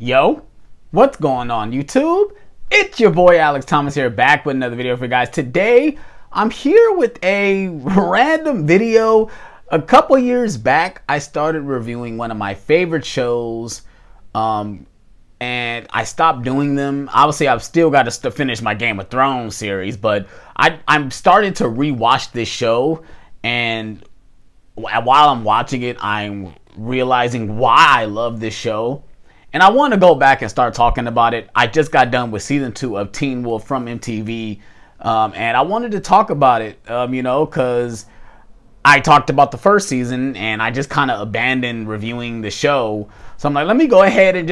Yo, what's going on YouTube? It's your boy Alex Thomas here, back with another video for you guys. Today, I'm here with a random video. A couple years back, I started reviewing one of my favorite shows, and I stopped doing them. Obviously, I've still got to finish my Game of Thrones series, but I'm starting to rewatch this show, and while I'm watching it, I'm realizing why I love this show. And I want to go back and start talking about it. I just got done with season 2 of Teen Wolf from MTV. And I wanted to talk about it, because I talked about the first season and I just kind of abandoned reviewing the show. So I'm like, let me go ahead and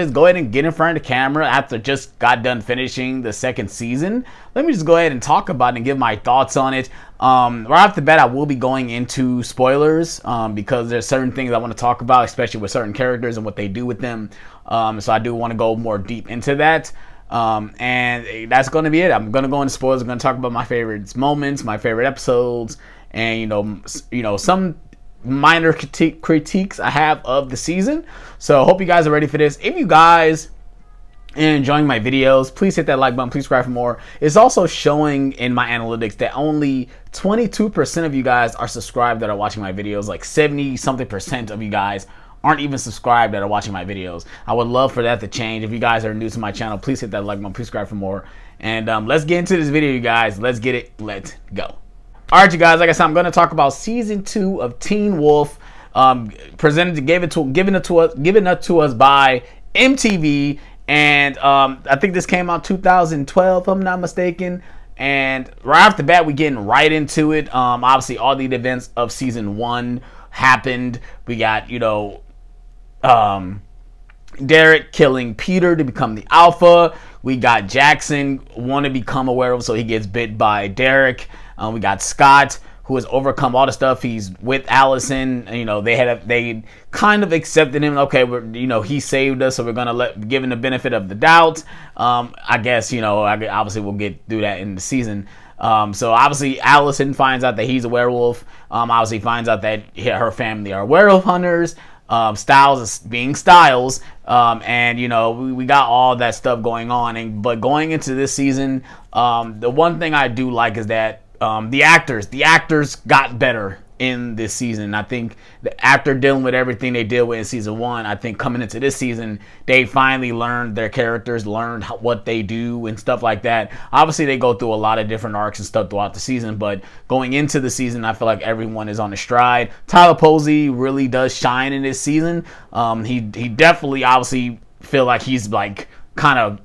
get in front of the camera after just got done finishing the second season. Let me just go ahead and talk about it and give my thoughts on it. Right off the bat, I will be going into spoilers because there's certain things I want to talk about, especially with certain characters and what they do with them. So I do want to go more deep into that. And that's going to be it. I'm going to go into spoilers. I'm going to talk about my favorite moments, my favorite episodes, and some minor critiques I have of the season. So I hope you guys are ready for this. If you guys are enjoying my videos, please hit that like button, please subscribe for more. It's also showing in my analytics that only 22% of you guys are subscribed that are watching my videos. Like 70-something% of you guys aren't even subscribed that are watching my videos. I would love for that to change. If you guys are new to my channel, please hit that like button, please subscribe for more. And let's get into this video, you guys. Let's get it. Let's go. All right, you guys. Like I said, I'm going to talk about season 2 of Teen Wolf, given up to us by MTV, and I think this came out 2012, if I'm not mistaken. And right off the bat, we getting right into it. Obviously, all the events of season 1 happened. We got Derek killing Peter to become the alpha. We got Jackson want to become a werewolf, so he gets bit by Derek. We got Scott, who has overcome all the stuff. He's with Allison. They kind of accepted him. Okay, he saved us, so we're gonna give him the benefit of the doubt. I guess obviously we'll get through that in the season. So obviously Allison finds out that he's a werewolf. Obviously finds out that her family are werewolf hunters. Styles is being Styles, and we got all that stuff going on. But going into this season, the one thing I do like is that the actors got better in this season. I think after dealing with everything they deal with in season 1, I think coming into this season, they finally learned their characters, learned what they do and stuff like that. Obviously, they go through a lot of different arcs and stuff throughout the season, but going into the season, I feel like everyone is on a stride. Tyler Posey really does shine in this season. He definitely obviously feel like he's like kind of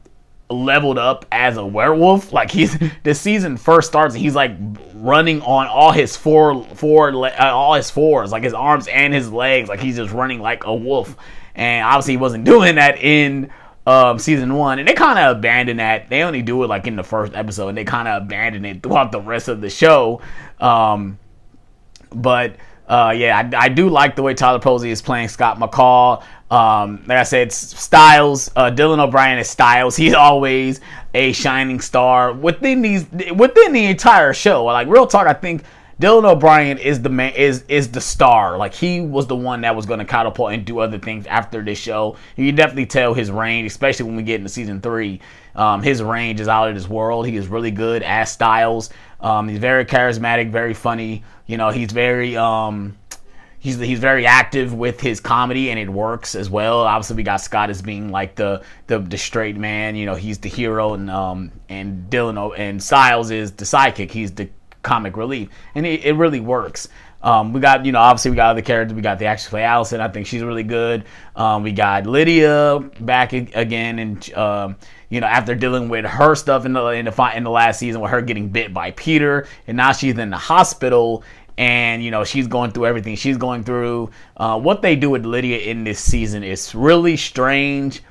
leveled up as a werewolf. Like the season first starts and he's like running on all his fours, like his arms and his legs, like he's just running like a wolf. And obviously he wasn't doing that in season 1, and they kind of abandoned that. They only do it like in the first episode, and they kind of abandoned it throughout the rest of the show. Yeah, I do like the way Tyler Posey is playing Scott McCall. Like I said, Styles, Dylan O'Brien is Styles. He's always a shining star within the entire show. Like real talk, I think Dylan O'Brien is the man, is the star. Like he was the one that was going to catapult and do other things after this show. You can definitely tell his range, especially when we get into season 3. His range is out of this world. He is really good as Styles. He's very charismatic, very funny. He's very he's very active with his comedy, and it works as well. Obviously, we got Scott as being like the straight man. He's the hero, and Dylan and Styles is the sidekick. He's the comic relief, and it really works. We got obviously we got other characters. We got the actress play Allison. I think she's really good. We got Lydia back again, and after dealing with her stuff in the last season with her getting bit by Peter, and now she's in the hospital, and she's going through everything she's going through. What they do with Lydia in this season is really strange,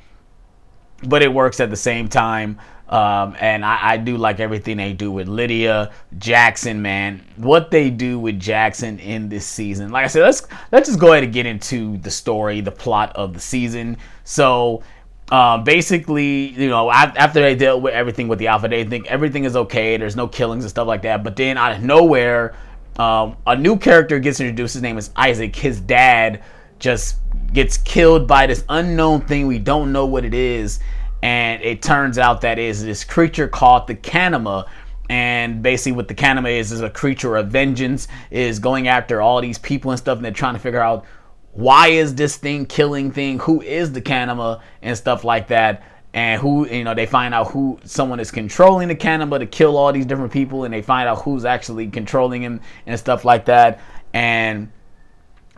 but it works at the same time. And I do like everything they do with Lydia. Jackson, man, what they do with Jackson in this season. Like I said, let's just go ahead and get into the story, the plot of the season. So basically, after they dealt with everything with the Alpha, they think everything is okay. There's no killings and stuff like that. But then out of nowhere, a new character gets introduced. His name is Isaac. His dad just gets killed by this unknown thing. We don't know what it is, and it turns out that is this creature called the Kanima. And basically what the Kanima is a creature of vengeance, is going after all these people and stuff, and they're trying to figure out why is this thing killing thing, who is the Kanima and stuff like that. And who, you know, they find out who someone is controlling the Kanima to kill all these different people, and they find out who's actually controlling him and stuff like that. And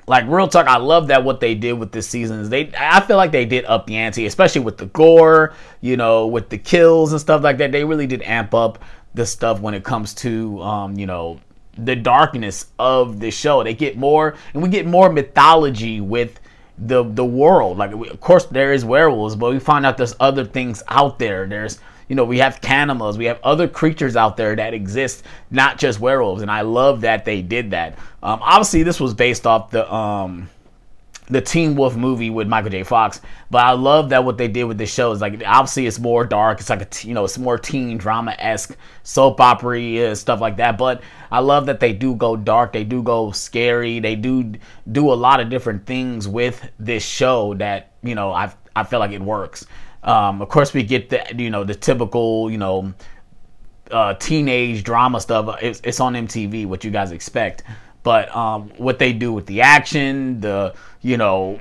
like, real talk, I love that what they did with this season is I feel like they did up the ante, especially with the gore, you know, with the kills and stuff like that. They really did amp up the stuff when it comes to, you know, the darkness of the show. They get more, and we get more mythology with the world. Like, of course there is werewolves, but we find out there's other things out there. There's, you know, we have Kanimas, we have other creatures out there that exist, not just werewolves, and I love that they did that. Obviously this was based off the Teen Wolf movie with Michael J. Fox, but I love that what they did with this show is, like, obviously it's more dark. It's like a, you know, it's more teen drama-esque, soap opera stuff like that. But I love that they do go dark, they do go scary, they do a lot of different things with this show that, you know, I feel like it works. Of course we get the, you know, the typical, you know, teenage drama stuff. It's on MTV, what you guys expect. But what they do with the action, the, you know,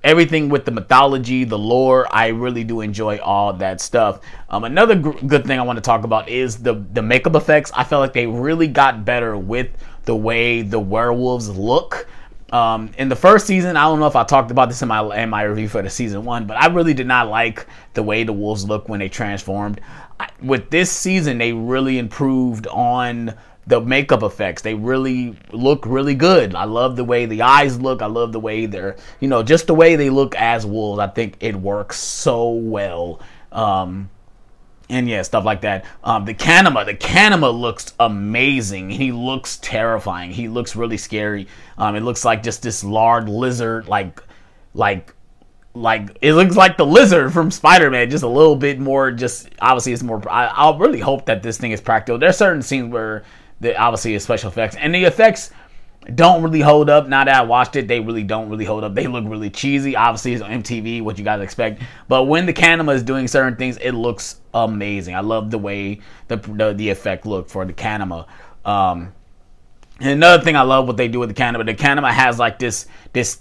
everything with the mythology, the lore, I really do enjoy all that stuff. Another good thing I want to talk about is the makeup effects. I felt like they really got better with the way the werewolves look. In the first season, I don't know if I talked about this in my review for the season 1, but I really did not like the way the wolves look when they transformed. With this season, they really improved on the makeup effects. They really look really good. I love the way the eyes look. I love the way they're, you know, just the way they look as wolves. I think it works so well. And yeah, stuff like that. The Kanima looks amazing. He looks terrifying. He looks really scary. It looks like just this large lizard, like it looks like the lizard from Spider-Man, just a little bit more. Just obviously, it's more. I really hope that this thing is practical. There's certain scenes where obviously it's special effects, and the effects don't really hold up. Now that I watched it, they really don't really hold up. They look really cheesy. Obviously, it's on MTV, what you guys expect. But when the Kanima is doing certain things, it looks amazing. I love the way the effect looked for the Kanima. And another thing I love what they do with the Kanima has like this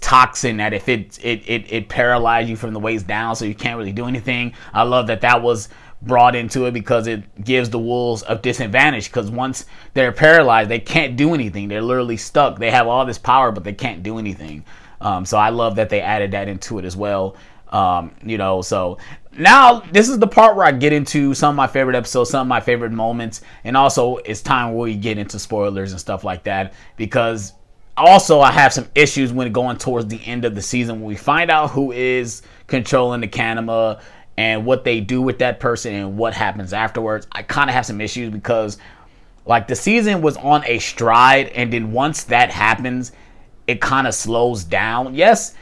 toxin that if it paralyzes you from the waist down, so you can't really do anything. I love that was brought into it because it gives the wolves a disadvantage, because once they're paralyzed, they can't do anything. They're literally stuck. They have all this power, but they can't do anything. So I love that they added that into it as well. You know, so now this is the part where I get into some of my favorite episodes, some of my favorite moments, and also it's time where we get into spoilers and stuff like that, because also I have some issues when going towards the end of the season when we find out who is controlling the Kanima and what they do with that person and what happens afterwards. I kind of have some issues because, like, the season was on a stride, and then once that happens, it kind of slows down. Yes,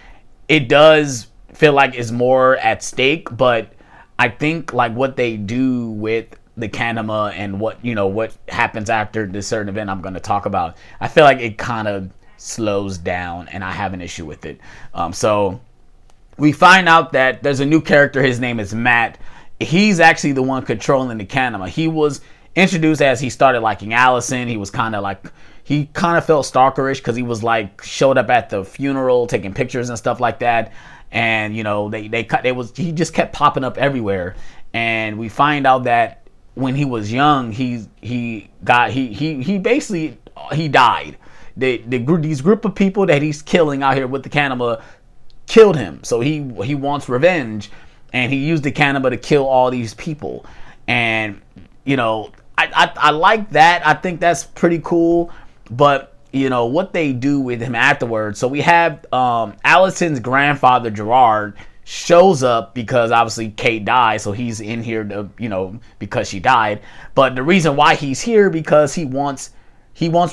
it does feel like it's more at stake, but I think like what they do with the Kanima and what happens after this certain event I'm going to talk about, I feel like it kind of slows down, and I have an issue with it. So we find out that there's a new character. His name is Matt. He's actually the one controlling the Kanima. He was introduced as he started liking Allison. He was kind of like, he kind of felt stalkerish because he was like showed up at the funeral taking pictures and stuff like that. And you know, he just kept popping up everywhere. And we find out that when he was young, he basically died. These group of people that he's killing out here with the Kanima killed him, so he wants revenge, and he used the Kanima to kill all these people. And you know, I like that. I think that's pretty cool. But you know what they do with him afterwards. So we have Allison's grandfather Gerard shows up because obviously Kate died, so he's in here to, you know, because she died. But the reason why he's here because he wants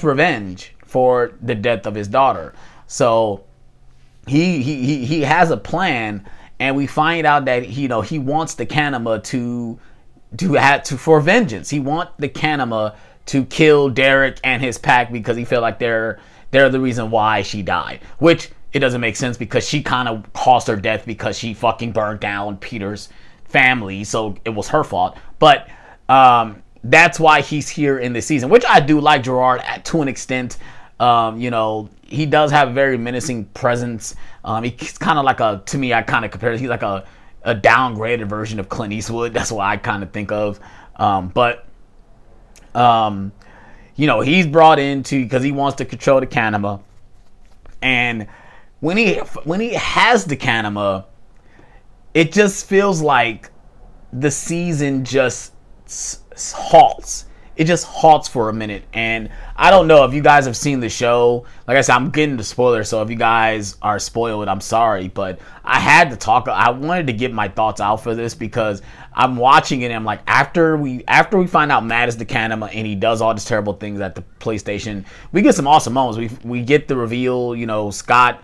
revenge for the death of his daughter. So he has a plan, and we find out that he wants the Kanima for vengeance. He wants the Kanima to kill Derek and his pack because he felt like they're the reason why she died, which it doesn't make sense because she kind of caused her death because she fucking burned down Peter's family, so it was her fault. But that's why he's here in this season, which I do like Gerard to an extent. You know, he does have a very menacing presence. He's kind of like to me, I kind of compare it, he's like a downgraded version of Clint Eastwood. That's what I kind of think of. You know, he's brought in because he wants to control the Kanima. And when he has the Kanima, it just feels like the season just halts. It just halts for a minute. And I don't know if you guys have seen the show. Like I said, I'm getting the spoilers, so if you guys are spoiled, I'm sorry. But I had to talk. I wanted to get my thoughts out for this because I'm watching it and I'm like, after we find out Matt is the Kanima and he does all these terrible things at the PlayStation, we get some awesome moments. We get the reveal, you know, Scott's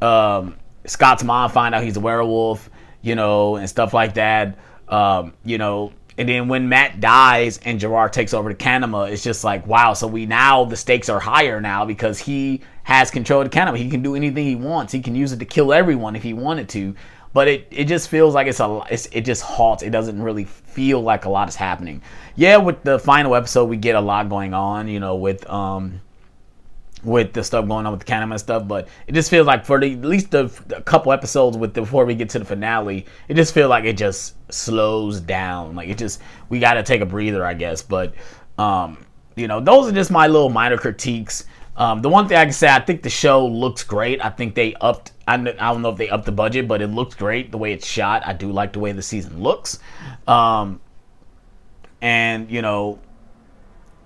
mom find out he's a werewolf, you know, and stuff like that. You know, and then when Matt dies and Gerard takes over the Kanima, it's just like, wow, so the stakes are higher now because he has control of the Kanima. He can do anything he wants. He can use it to kill everyone if he wanted to. But it just feels like it just halts. It doesn't really feel like a lot is happening. Yeah, with the final episode, we get a lot going on, you know, with the stuff going on with the Kanima and stuff, but it just feels like for at least a couple episodes before we get to the finale, it just feels like it just slows down. Like we got to take a breather, I guess. But you know, those are just my little minor critiques. The one thing I can say, I think the show looks great. I think they upped. I don't know if they upped the budget, but it looks great the way it's shot. I do like the way the season looks, and you know,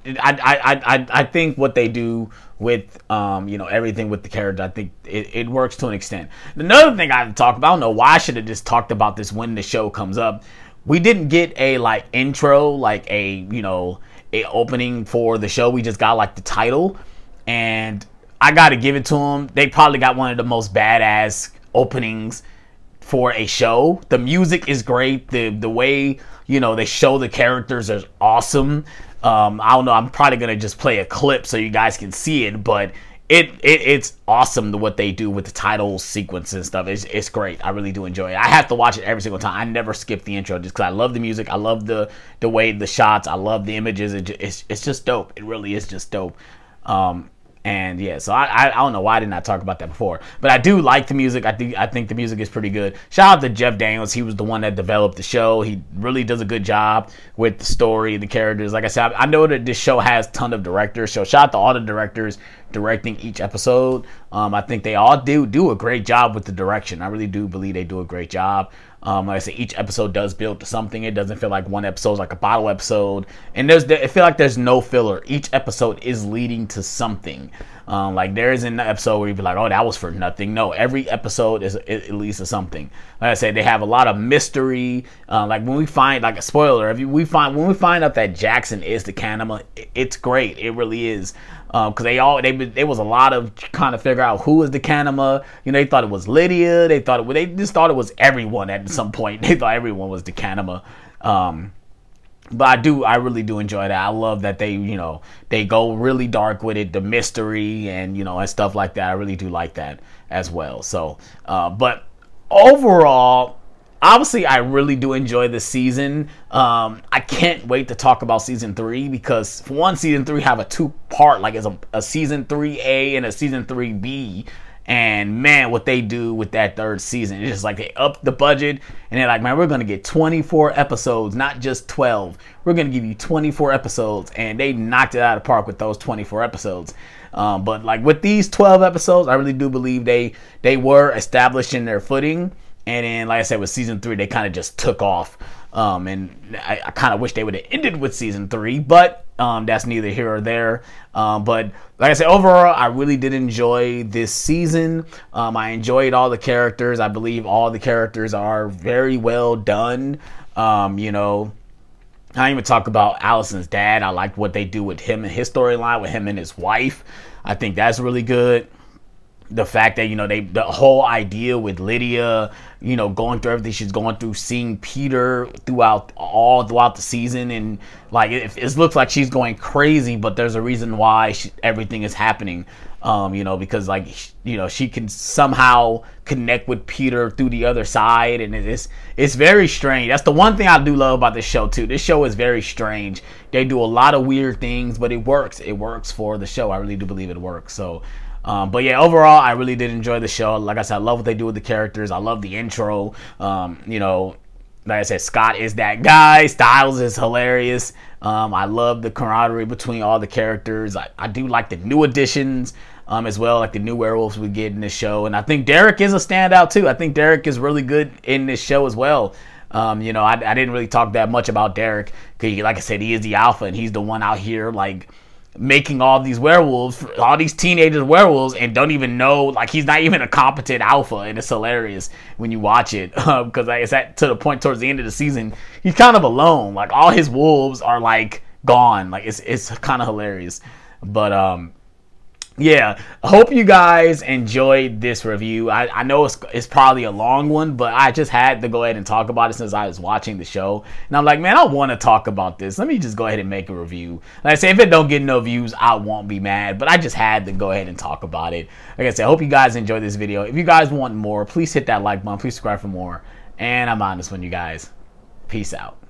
I think what they do with you know, everything with the character, I think it works to an extent. Another thing I have to talk about, I don't know why I should have just talked about this when the show comes up. We didn't get a like intro, like a opening for the show. We just got like the title, and I gotta give it to them. They probably got one of the most badass openings for a show. The music is great. The way, you know, they show the characters is awesome. I don't know, I'm probably gonna just play a clip so you guys can see it, but it's awesome what they do with the title sequence and stuff. It's great. I really do enjoy it. I have to watch it every single time. I never skip the intro just because I love the music. I love the way the shots. I love the images. It's just dope. It really is just dope. And yeah, so I don't know why I did not talk about that before, but I do like the music. I think the music is pretty good. Shout out to Jeff Daniels. He was the one that developed the show. He really does a good job with the story and the characters. Like I said, I know that this show has a ton of directors, so shout out to all the directors directing each episode. I think they all do a great job with the direction. I really do believe they do a great job. Like I said, each episode does build to something. It doesn't feel like one episode is like a bottle episode. And I feel like there's no filler. Each episode is leading to something. Like there isn't an episode where you'd be like, oh, that was for nothing. No, every episode it leads to something. Like I said, they have a lot of mystery. Like when we find, like a spoiler, when we find out that Jackson is the Kanima, it's great. It really is. Because there was a lot of trying to figure out who is the Kanima. You know, they thought it was Lydia. They just thought it was everyone at some point. They thought everyone was the Kanima. But I really do enjoy that. I love that they go really dark with it, the mystery and and stuff like that. I really do like that as well. So, but overall, obviously, I really do enjoy this season. I can't wait to talk about season 3 because, for one, season 3 have a 2-part, like it's a season 3A and a season 3B. And man, what they do with that 3rd season, it's just like they up the budget and they're like, man, we're gonna get 24 episodes, not just 12. We're gonna give you 24 episodes, and they knocked it out of the park with those 24 episodes. But like with these 12 episodes, I really do believe they were establishing their footing. And then, like I said, with season 3, they kind of just took off. And I kind of wish they would have ended with season 3, but that's neither here or there. But like I said, overall, I really did enjoy this season. I enjoyed all the characters. I believe all the characters are very well done. I didn't even talk about Allison's dad. I like what they do with him and his storyline, with him and his wife. I think that's really good. the fact that, you know, the whole idea with Lydia, you know, going through everything she's going through, seeing Peter throughout the season, and like it looks like she's going crazy, but there's a reason why everything is happening. You know, because like, you know, she can somehow connect with Peter through the other side, and it's very strange. That's the one thing I do love about this show too. This show is very strange. They do a lot of weird things, but it works. It works for the show. I really do believe it works. So. But yeah, overall, I really did enjoy the show. Like I said, I love what they do with the characters. I love the intro. You know, like I said, Scott is that guy. Styles is hilarious. I love the camaraderie between all the characters. I do like the new additions as well, like the new werewolves we get in this show. And I think Derek is a standout too. I think Derek is really good in this show as well. You know, I didn't really talk that much about Derek because, like I said, he is the alpha, and he's the one out here like making all these werewolves, all these teenagers werewolves, and don't even know, like, he's not even a competent alpha, and it's hilarious when you watch it, because like, it's to the point towards the end of the season, he's kind of alone, like, all his wolves are, like, gone, like, it's kind of hilarious, but, yeah, I hope you guys enjoyed this review. I know it's probably a long one, but I just had to go ahead and talk about it since I was watching the show. And I'm like, man, I want to talk about this. Let me just go ahead and make a review. Like I say, if it don't get no views, I won't be mad. But I just had to go ahead and talk about it. Like I said, I hope you guys enjoyed this video. If you guys want more, please hit that like button. Please subscribe for more. And I'm on this one, you guys. Peace out.